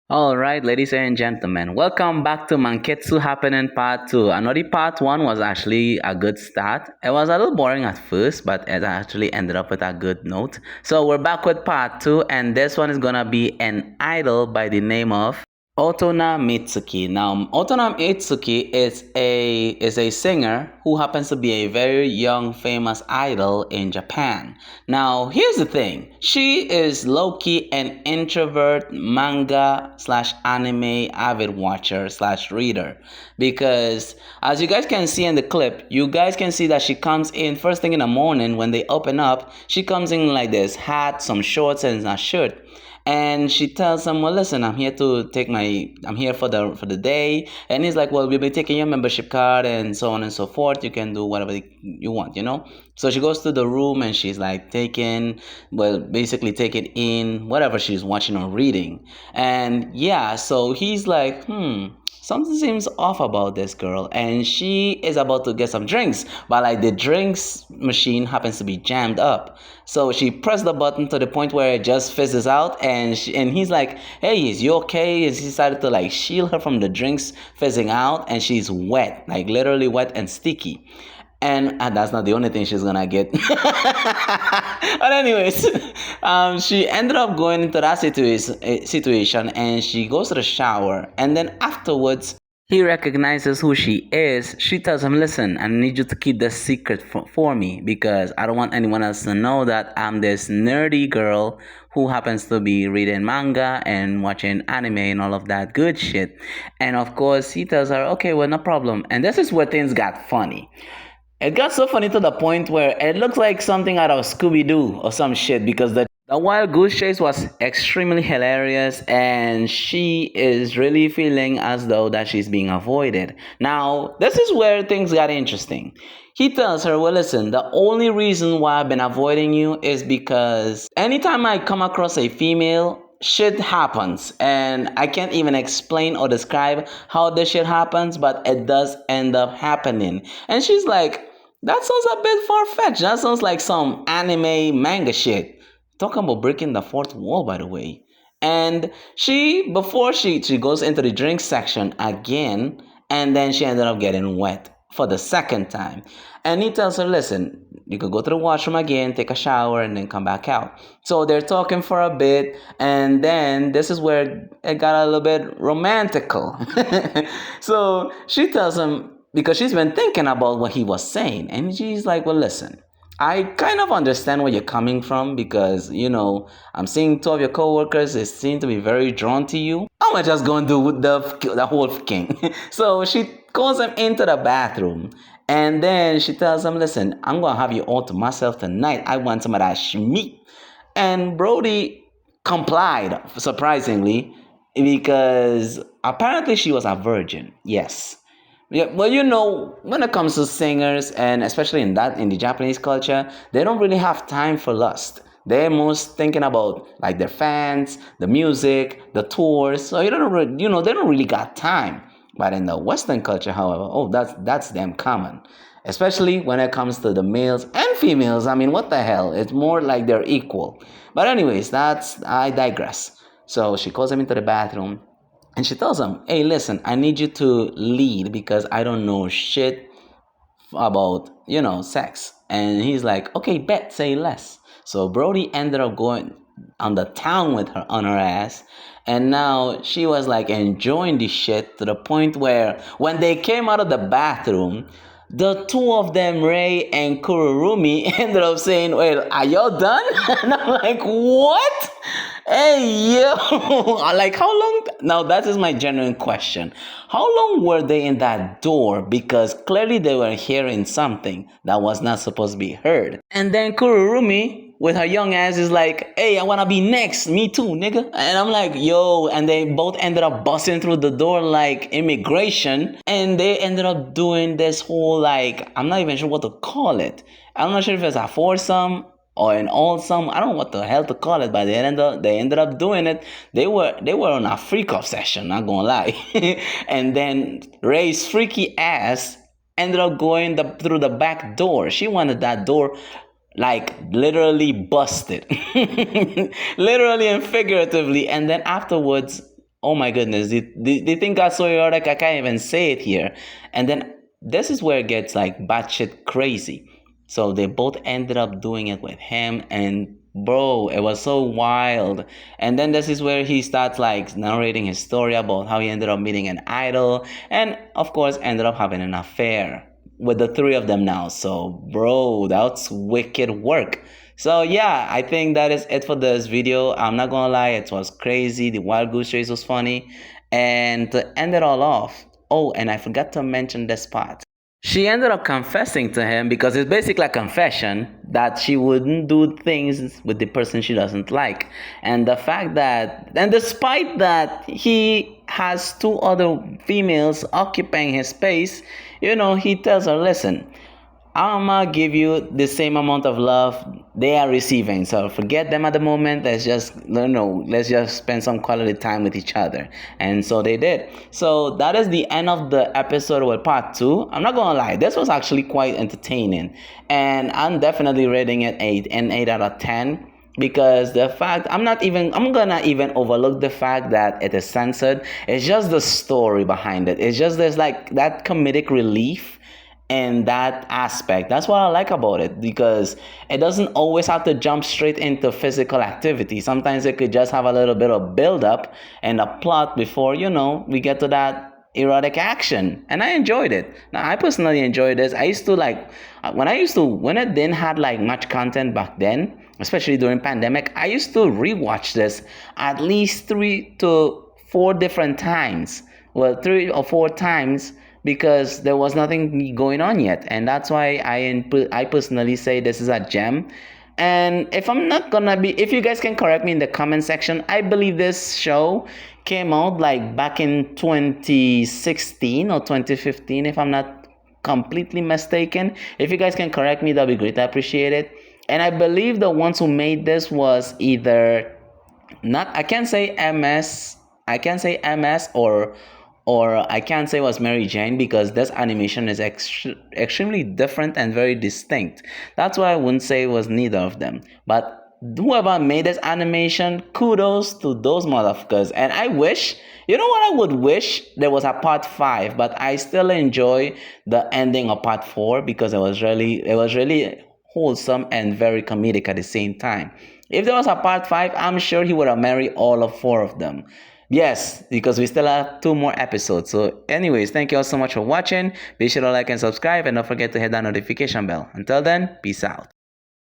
All right, ladies and gentlemen, welcome back to Mankitsu Happening Part 2. I know the Part 1 was actually a good start. It was a little boring at first, but it actually ended up with a good note. So we're back with Part 2, and this one is gonna be an idol by the name of Otona Mitsuki. Now, Otona Mitsuki is a singer who happens to be a very young, famous idol in Japan. Now, here's the thing: she is low-key an introvert manga slash anime avid watcher slash reader. Because as you guys can see in the clip, you guys can see that she comes in first thing in the morning when they open up. She comes in like this hat, some shorts, and a shirt, and she tells him, well, listen, I'm here for the day. And he's like, well, we'll be taking your membership card and so on and so forth. You can do whatever you want. So she goes to the room and she's like basically taking in whatever she's watching or reading. And yeah, so he's like, something seems off about this girl, and she is about to get some drinks, but like the drinks machine happens to be jammed up. So she pressed the button to the point where it just fizzes out, and he's like, hey, is you okay? And he decided to like shield her from the drinks fizzing out, and she's wet, like literally wet and sticky. And that's not the only thing she's gonna get. But anyways, she ended up going into that situation, and she goes to the shower, and then afterwards he recognizes who she is. She tells him, listen, I need you to keep this secret for me because I don't want anyone else to know that I'm this nerdy girl who happens to be reading manga and watching anime and all of that good shit. And of course, he tells her, okay, well, no problem. And this is where things got funny. It got so funny to the point where it looks like something out of Scooby Doo or some shit because the wild goose chase was extremely hilarious, and she is really feeling as though that she's being avoided. Now, this is where things got interesting. He tells her, well, listen, the only reason why I've been avoiding you is because anytime I come across a female, shit happens, and I can't even explain or describe how this shit happens, but it does end up happening. And she's like, that sounds a bit far-fetched. That sounds like some anime manga shit. Talking about breaking the fourth wall, by the way. And before she goes into the drink section again, and then she ended up getting wet for the second time. And he tells her, listen, you could go to the washroom again, take a shower, and then come back out. So they're talking for a bit, and then this is where it got a little bit romantical. So she tells him, because she's been thinking about what he was saying, and she's like, well, listen, I kind of understand where you're coming from because, I'm seeing two of your coworkers, they seem to be very drawn to you. I'm gonna just go and do the whole king. So she calls him into the bathroom, and then she tells him, listen, I'm gonna have you all to myself tonight. I want some of that shmeat. And Brody complied, surprisingly, because apparently she was a virgin. Yes. Yeah, well, when it comes to singers, and especially in the Japanese culture, they don't really have time for lust. They're most thinking about like their fans, the music, the tours. So they don't really got time. But in the Western culture, however, oh, that's them common, especially when it comes to the males and females. I mean, what the hell? It's more like they're equal. But anyways, I digress. So she calls him into the bathroom. And she tells him, hey, listen, I need you to lead because I don't know shit about, sex. And he's like, okay, bet, say less. So Brody ended up going on the town with her on her ass. And now she was like enjoying the shit to the point where when they came out of the bathroom, the two of them, Ray and Kururumi, ended up saying, well, are y'all done? And I'm like, what? Hey, yo. Like, how long? Now, that is my genuine question. How long were they in that door? Because clearly they were hearing something that was not supposed to be heard. And then Kururumi, with her young ass, is like, hey, I want to be next. Me too, nigga. And I'm like, yo. And they both ended up busting through the door like immigration. And they ended up doing this whole, like, I'm not even sure what to call it. I'm not sure if it's a foursome or an awesome, I don't know what the hell to call it, but they ended up doing it. They were on a freak off session, not gonna lie. And then Ray's freaky ass ended up going through the back door. She wanted that door like literally busted. Literally and figuratively. And then afterwards, oh my goodness, they think that's so erotic, I can't even say it here. And then this is where it gets like batshit crazy. So they both ended up doing it with him, and bro, it was so wild. And then this is where he starts like narrating his story about how he ended up meeting an idol, and of course ended up having an affair with the three of them now. So bro, that's wicked work. So yeah, I think that is it for this video. I'm not gonna lie, it was crazy. The wild goose chase was funny. And to end it all off, oh, and I forgot to mention this part. She ended up confessing to him, because it's basically a confession, that she wouldn't do things with the person she doesn't like. And the fact that, and despite that, he has two other females occupying his space, he tells her, listen, I'ma give you the same amount of love they are receiving. So forget them at the moment. Let's just let's just spend some quality time with each other. And so they did. So that is the end of the episode with part two. I'm not gonna lie, this was actually quite entertaining, and I'm definitely rating it an 8 out of 10, because the fact I'm gonna even overlook the fact that it is censored. It's just the story behind it. It's just there's like that comedic relief in that aspect. That's what I like about it, because it doesn't always have to jump straight into physical activity. Sometimes it could just have a little bit of build up and a plot before we get to that erotic action, and I enjoyed it. Now I personally enjoyed this. I used to like when it didn't have like much content back then, especially during pandemic, I used to rewatch this at least 3 to 4 different times. Well, 3 or 4 times, because there was nothing going on yet, and that's why I personally say this is a gem. And if you guys can correct me in the comment section, I believe this show came out like back in 2016 or 2015, if I'm not completely mistaken. If you guys can correct me, that'd be great. I appreciate it. And I believe the ones who made this was either not I can't say MS. I can't say MS, or I can't say it was Mary Jane, because this animation is extremely different and very distinct. That's why I wouldn't say it was neither of them. But whoever made this animation, kudos to those motherfuckers. And I wish, you know what I would wish? There was a part 5, but I still enjoy the ending of part 4, because it was really wholesome and very comedic at the same time. If there was a part 5, I'm sure he would have married all of 4 of them. Yes, because we still have 2 more episodes. So anyways, thank you all so much for watching. Be sure to like and subscribe, and don't forget to hit that notification bell. Until then, peace out.